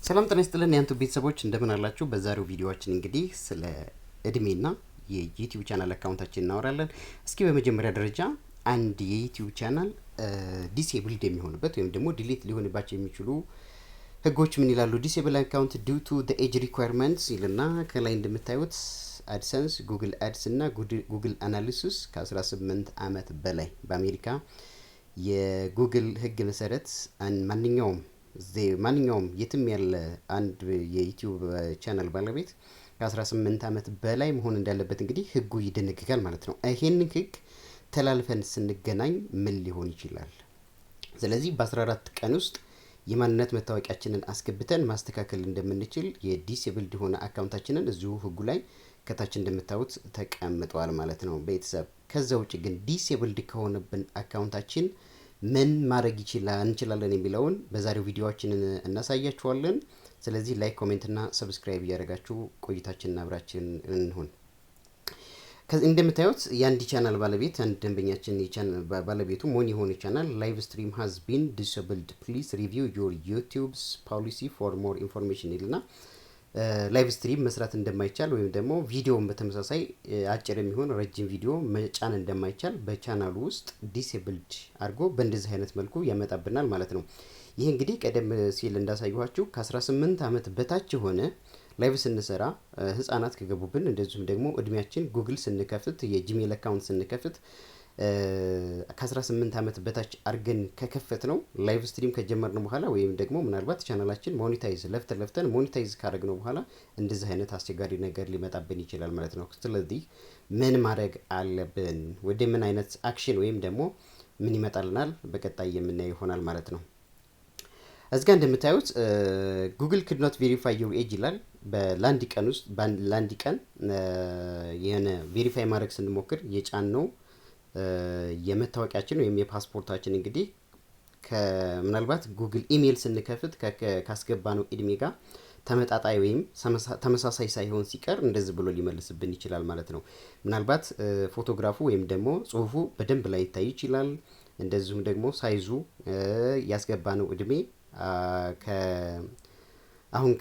ሰላም ጤና ይስጥልን ያንቱ ቤተሰቦች እንደምን አላችሁ? በዛሬው ቪዲዮአችን እንግዲህ ስለ እድሜና የዩቲዩብ ቻናል አካውንታችን እናወራለን። እስኪ በመጀመሪያ ደረጃ አንድ የዩቲዩብ ቻናል ዲሴብልድ የሚሆንበት ወይም ደግሞ ዲሊት ሊሆንባቸው የሚችሉ ህጎች ምን ይላሉ? ዲሴብል አካውንት ዲው ቱ ዘ ኤጅ ሪኳየርመንትስ ይልና ከላይ እንደምታዩት አድሰንስ፣ ጉግል አድስ እና ጉግል አናሊሲስ ከ18 ዓመት በላይ በአሜሪካ የጉግል ህግ መሰረት ማንኛውም የትም ያለ አንድ የዩቲዩብ ቻናል ባለቤት ከ18 ዓመት በላይ መሆን እንዳለበት እንግዲህ ህጉ ይደነግጋል ማለት ነው። ይሄንን ህግ ተላልፈን ስንገናኝ ምን ሊሆን ይችላል? ስለዚህ በ14 ቀን ውስጥ የማንነት መታወቂያችንን አስገብተን ማስተካከል እንደምንችል የዲሴብልድ የሆነ አካውንታችንን እዚሁ ህጉ ላይ ከታች እንደምታዩት ተቀምጧል ማለት ነው ቤተሰብ። ከዛ ውጭ ግን ዲሴብልድ ከሆነብን አካውንታችን ምን ማድረግ እንችላለን የሚለውን በዛሬው ቪዲዮአችንን እናሳያችኋለን። ስለዚህ ላይክ፣ ኮሜንት እና ሰብስክራይብ እያደረጋችሁ ቆይታችንን አብራችን እንሁን። እንደምታዩት የአንድ ቻናል ባለቤት አንድ ደንበኛችን ባለቤቱ ሞን የሆነ ቻናል ላይቭ ስትሪም ሃዝ ቢን ዲስብልድ ፕሊዝ ሪቪው ዮር ዩቲዩብስ ፖሊሲ ፎር ሞር ኢንፎርሜሽን ይልና ላይቭ ስትሪም መስራት እንደማይቻል ወይም ደግሞ ቪዲዮን በተመሳሳይ አጭር የሚሆን ረጅም ቪዲዮ መጫን እንደማይቻል በቻናሉ ውስጥ ዲሴብልድ አድርጎ በእንደዚህ አይነት መልኩ ያመጣብናል ማለት ነው። ይህ እንግዲህ ቀደም ሲል እንዳሳየኋችሁ ከ18 ዓመት በታች የሆነ ላይቭ ስንሰራ ህጻናት ከገቡብን፣ እንደዚሁም ደግሞ እድሜያችን ጉግል ስንከፍት የጂሜል አካውንት ስንከፍት ከ18 ዓመት በታች አድርገን ከከፈት ነው ላይቭ ስትሪም ከጀመርን በኋላ ወይም ደግሞ ምናልባት ቻናላችን ሞኔታይዝ ለፍተን ሞኔታይዝ ካደረግነው በኋላ እንደዚህ አይነት አስቸጋሪ ነገር ሊመጣብን ይችላል ማለት ነው። ስለዚህ ምን ማድረግ አለብን? ወደ ምን አይነት አክሽን ወይም ደግሞ ምን ይመጣልናል በቀጣይ የምናየው ይሆናል ማለት ነው። እዚጋ እንደምታዩት ጉግል could not verify your age ይላል። በላንድ ቀን ውስጥ ላንድ ቀን የሆነ ቬሪፋይ ማድረግ ስንሞክር የጫነው የመታወቂያችን ወይም የፓስፖርታችን እንግዲህ ምናልባት ጉግል ኢሜል ስንከፍት ካስገባነው እድሜ ጋር ተመጣጣይ ወይም ተመሳሳይ ሳይሆን ሲቀር እንደዚህ ብሎ ሊመልስብን ይችላል ማለት ነው። ምናልባት ፎቶግራፉ ወይም ደግሞ ጽሁፉ በደንብ ላይ ይታይ ይችላል። እንደዚሁም ደግሞ ሳይዙ ያስገባነው እድሜ አሁን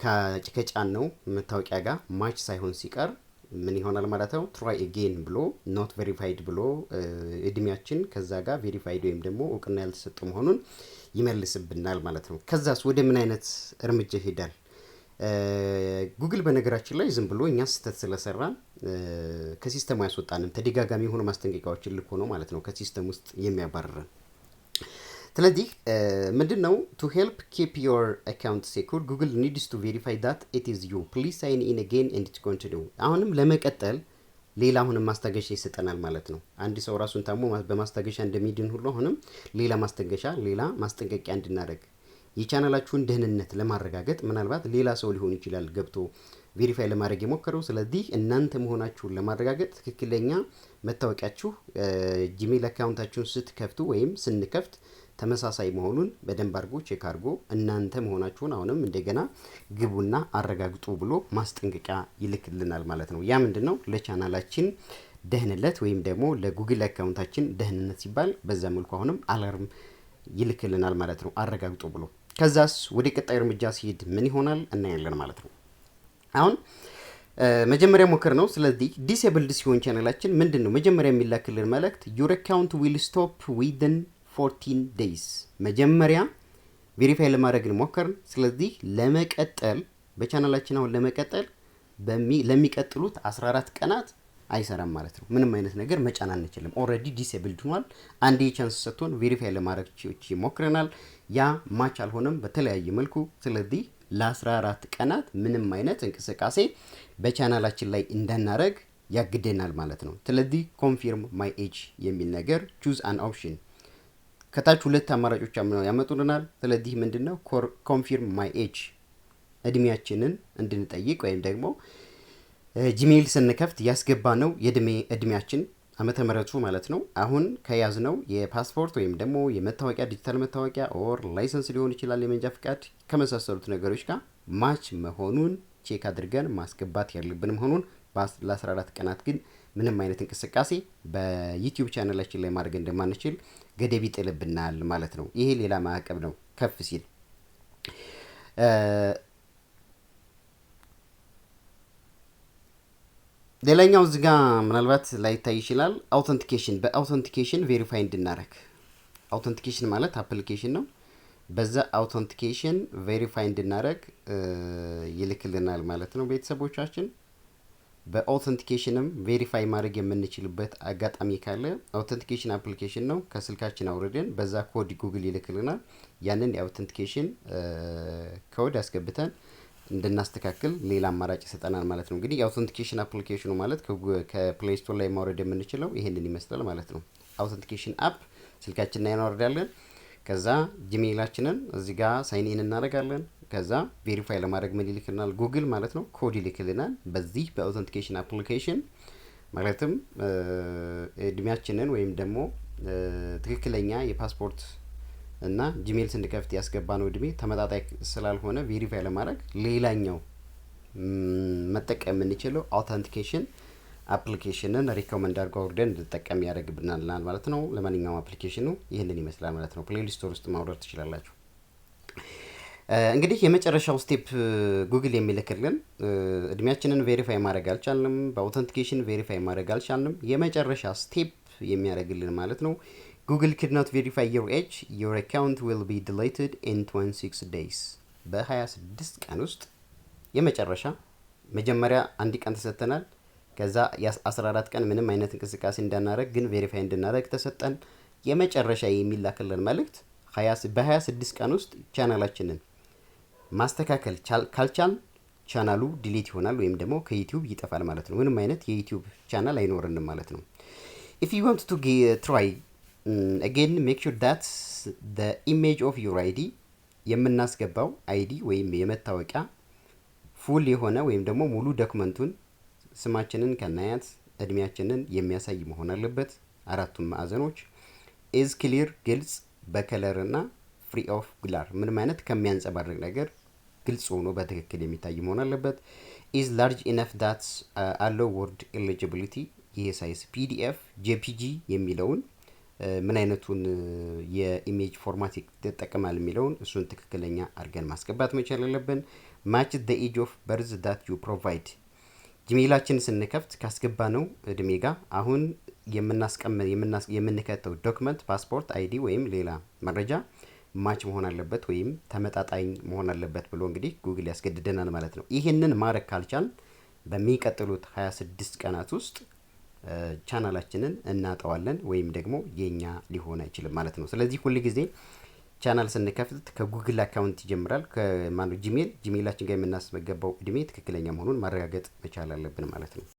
ከጫነው መታወቂያ ጋር ማች ሳይሆን ሲቀር ምን ይሆናል ማለት ነው? ትራይ አጌን ብሎ ኖት ቬሪፋይድ ብሎ እድሜያችን ከዛ ጋር ቬሪፋይድ ወይም ደግሞ እውቅና ያልተሰጠ መሆኑን ይመልስብናል ማለት ነው። ከዛስ ወደ ምን አይነት እርምጃ ይሄዳል? ጉግል በነገራችን ላይ ዝም ብሎ እኛ ስህተት ስለሰራን ከሲስተሙ ያስወጣንም ተደጋጋሚ የሆኑ ማስጠንቀቂያዎችን ልኮ ነው ማለት ነው ከሲስተም ውስጥ የሚያባርረን። ስለዚህ ምንድነው to help keep your account secure Google needs to verify that it is you. Please sign in again and continue. አሁንም ለመቀጠል ሌላ አሁንም ማስታገሻ ይሰጠናል ማለት ነው። አንድ ሰው ራሱን ታሞ በማስታገሻ እንደሚድን ሁሉ አሁንም ሌላ ማስጠንቀቂያ እንድናደርግ የቻናላችሁን ደህንነት ለማረጋገጥ ምናልባት ሌላ ሰው ሊሆን ይችላል ገብቶ ቬሪፋይ ለማድረግ የሞከረው። ስለዚህ እናንተ መሆናችሁን ለማረጋገጥ ትክክለኛ መታወቂያችሁ ጂሜል አካውንታችሁን ስትከፍቱ ወይም ስንከፍት ተመሳሳይ መሆኑን በደንብ አድርጎ ቼክ አድርጎ እናንተ መሆናችሁን አሁንም እንደገና ግቡና አረጋግጡ ብሎ ማስጠንቀቂያ ይልክልናል ማለት ነው። ያ ምንድነው? ለቻናላችን ደህንነት ወይም ደግሞ ለጉግል አካውንታችን ደህንነት ሲባል በዛ መልኩ አሁንም አላርም ይልክልናል ማለት ነው አረጋግጡ ብሎ። ከዛስ ወደ ቀጣይ እርምጃ ሲሄድ ምን ይሆናል እናያለን ማለት ነው። አሁን መጀመሪያ ሞከር ነው። ስለዚህ ዲሴብልድ ሲሆን ቻናላችን ምንድነው መጀመሪያ የሚላክልን መልእክት your account will stop within 14 days። መጀመሪያ ቬሪፋይ ለማድረግ ሞከርን። ስለዚህ ለመቀጠል በቻናላችን አሁን ለመቀጠል ለሚቀጥሉት 14 ቀናት አይሰራም ማለት ነው። ምንም አይነት ነገር መጫን አንችልም። ኦልሬዲ ዲሴብልድ ሆኗል። አንዴ ቻንስ ሰጥቶን ቬሪፋይ ለማድረግ ሞክረናል። ያ ማች አልሆነም በተለያየ መልኩ። ስለዚህ ለ14 ቀናት ምንም አይነት እንቅስቃሴ በቻናላችን ላይ እንዳናረግ ያግደናል ማለት ነው። ስለዚህ ኮንፊርም ማይ ኤጅ የሚል ነገር ቹዝ አን ኦፕሽን ከታች ሁለት አማራጮች ያመጡልናል። ስለዚህ ምንድነው ኮንፊርም ማይ ኤጅ እድሜያችንን እንድንጠይቅ ወይም ደግሞ ጂሜል ስንከፍት ያስገባነው እድሜያችን ዓመተ ምህረቱ ማለት ነው አሁን ከያዝነው የፓስፖርት ወይም ደግሞ የመታወቂያ ዲጂታል መታወቂያ ኦር ላይሰንስ ሊሆን ይችላል የመንጃ ፍቃድ ከመሳሰሉት ነገሮች ጋር ማች መሆኑን ቼክ አድርገን ማስገባት ያለብን መሆኑን ለ14 ቀናት ግን ምንም አይነት እንቅስቃሴ በዩቲዩብ ቻናላችን ላይ ማድረግ እንደማንችል ገደብ ይጥልብናል ማለት ነው። ይሄ ሌላ ማዕቀብ ነው ከፍ ሲል ሌላኛው እዚህ ጋር ምናልባት ላይታይ ይችላል። አውተንቲኬሽን፣ በአውተንቲኬሽን ቬሪፋይ እንድናረግ። አውተንቲኬሽን ማለት አፕሊኬሽን ነው። በዛ አውተንቲኬሽን ቬሪፋይ እንድናረግ ይልክልናል ማለት ነው ቤተሰቦቻችን። በአውተንቲኬሽንም ቬሪፋይ ማድረግ የምንችልበት አጋጣሚ ካለ አውተንቲኬሽን አፕሊኬሽን ነው። ከስልካችን አውርደን በዛ ኮድ ጉግል ይልክልናል። ያንን የአውተንቲኬሽን ኮድ አስገብተን እንድናስተካክል ሌላ አማራጭ ይሰጠናል ማለት ነው። እንግዲህ የአውተንቲኬሽን አፕሊኬሽኑ ማለት ከፕሌይ ስቶር ላይ ማውረድ የምንችለው ይሄንን ይመስላል ማለት ነው። አውተንቲኬሽን አፕ ስልካችን ላይ እናወርዳለን። ከዛ ጂሜይላችንን እዚህ ጋር ሳይን ኢን እናደርጋለን። ከዛ ቬሪፋይ ለማድረግ ምን ይልክልናል? ጉግል ማለት ነው ኮድ ይልክልናል። በዚህ በአውተንቲኬሽን አፕሊኬሽን ማለትም እድሜያችንን ወይም ደግሞ ትክክለኛ የፓስፖርት እና ጂሜል ስንከፍት ያስገባ ነው እድሜ ተመጣጣኝ ስላልሆነ ቬሪፋይ ለማድረግ ሌላኛው መጠቀም የምንችለው አውተንቲኬሽን አፕሊኬሽንን ሪኮመንድ አድርገው አውርደን እንድጠቀም ያደርግብናል ማለት ነው። ለማንኛውም አፕሊኬሽኑ ይህንን ይመስላል ማለት ነው። ፕሌይ ስቶር ውስጥ ማውረድ ትችላላችሁ። እንግዲህ የመጨረሻው ስቴፕ ጉግል የሚልክልን እድሜያችንን ቬሪፋይ ማድረግ አልቻልንም፣ በአውተንቲኬሽን ቬሪፋይ ማድረግ አልቻልንም። የመጨረሻ ስቴፕ የሚያደርግልን ማለት ነው ጉግል could not verify your age, your account will be deleted in 26 days። በ26 ቀን ውስጥ የመጨረሻ መጀመሪያ አንድ ቀን ተሰጥተናል። ከዛ የ14 ቀን ምንም አይነት እንቅስቃሴ እንዳናረግ ግን ቬሪፋይ እንድናረግ ተሰጠን። የመጨረሻ የሚላክልን መልእክት በ26 ቀን ውስጥ ቻናላችንን ማስተካከል ካልቻል ቻናሉ ዲሊት ይሆናል ወይም ደግሞ ከዩቲዩብ ይጠፋል ማለት ነው። ምንም አይነት የዩቲዩብ ቻናል አይኖርንም ማለት ነው። if you want to try again make sure that the image of your ID የምናስገባው አይዲ ወይም የመታወቂያ ፉል የሆነ ወይም ደግሞ ሙሉ ዶክመንቱን ስማችንን ከናያት እድሜያችንን የሚያሳይ መሆን አለበት። አራቱም ማዕዘኖች is clear ግልጽ በከለር እና ፍሪ ኦፍ ግላር ምንም አይነት ከሚያንጸባርቅ ነገር ግልጽ ሆኖ በትክክል የሚታይ መሆን አለበት። is large enough that allow word eligibility ይሄ ሳይዝ ፒዲኤፍ ጄፒጂ የሚለውን ምን አይነቱን የኢሜጅ ፎርማት ይጠቀማል የሚለውን እሱን ትክክለኛ አድርገን ማስገባት መቻል አለብን። match the age of birth that you provide ጂሜይላችን ስንከፍት ካስገባ ነው እድሜ ጋር አሁን የምንከተው ዶክመንት ፓስፖርት አይዲ ወይም ሌላ መረጃ ማች መሆን አለበት ወይም ተመጣጣኝ መሆን አለበት ብሎ እንግዲህ ጉግል ያስገድደናል ማለት ነው። ይህንን ማድረግ ካልቻል በሚቀጥሉት 26 ቀናት ውስጥ ቻናላችንን እናጠዋለን ወይም ደግሞ የኛ ሊሆን አይችልም ማለት ነው። ስለዚህ ሁሉ ጊዜ ቻናል ስንከፍት ከጉግል አካውንት ይጀምራል። ጂሜይላችን ጋር የምናስገባው እድሜ ትክክለኛ መሆኑን ማረጋገጥ መቻል አለብን ማለት ነው።